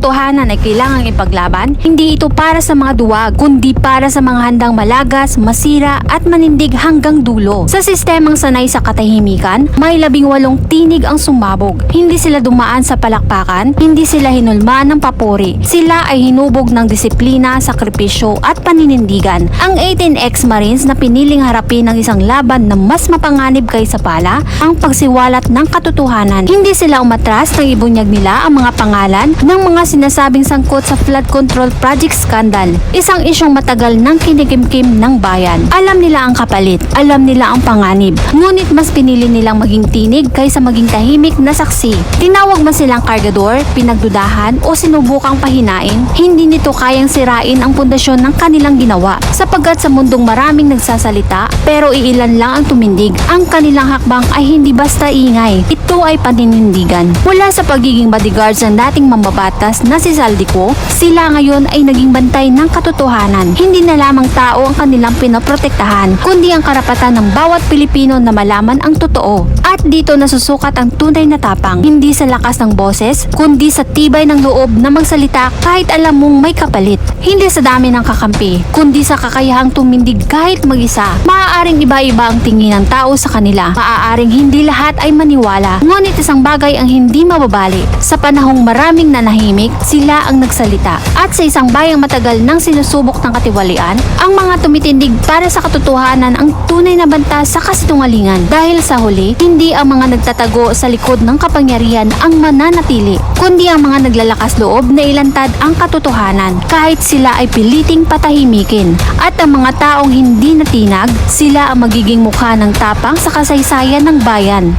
katotohanan ay kailangang ipaglaban, hindi ito para sa mga duwag, kundi para sa mga handang malagas, masira at manindig hanggang dulo. Sa sistemang sanay sa katahimikan, may 18 tinig ang sumabog. Hindi sila dumaan sa palakpakan, hindi sila hinulmaan ng papuri. Sila ay hinubog ng disiplina, sakripisyo at paninindigan. Ang 18 ex-Marines na piniling harapin ng isang laban na mas mapanganib kaysa pala ang pagsiwalat ng katotohanan. Hindi sila umatras nang ibunyag nila ang mga pangalan ng mga sinasabing sangkot sa flood control project scandal, isang isyong matagal nang kinikimkim ng bayan. Alam nila ang kapalit, alam nila ang panganib, ngunit mas pinili nilang maging tinig kaysa maging tahimik na saksi. Tinawag man silang kargador, pinagdudahan o sinubukang pahinain, hindi nito kayang sirain ang pundasyon ng kanilang ginawa, sapagkat sa mundong maraming nagsasalita pero iilan lang ang tumindig. Ang kanilang hakbang ay hindi basta ingay, ito ay paninindigan. Mula sa pagiging bodyguards ng dating mambabatas na si Saldico, sila ngayon ay naging bantay ng katotohanan. Hindi na lamang tao ang kanilang pinoprotektahan, kundi ang karapatan ng bawat Pilipino na malaman ang totoo. At dito nasusukat ang tunay na tapang, hindi sa lakas ng boses, kundi sa tibay ng loob na magsalita kahit alam mong may kapalit. Hindi sa dami ng kakampi, kundi sa kakayahang tumindig kahit mag-isa. Maaaring iba-iba ang tingin ng tao sa kanila. Maaaring hindi lahat ay maniwala, ngunit isang bagay ang hindi mababali. Sa panahong maraming nanahimik, sila ang nagsalita. At sa isang bayang matagal nang sinusubok ng katiwalian, ang mga tumitindig para sa katotohanan ang tunay na banta sa kasinungalingan. Dahil sa huli, hindi ang mga nagtatago sa likod ng kapangyarihan ang mananatili, kundi ang mga naglalakas loob na ilantad ang katotohanan kahit sila ay piliting patahimikin. At ang mga taong hindi natinag, sila ang magiging mukha ng tapang sa kasaysayan ng bayan.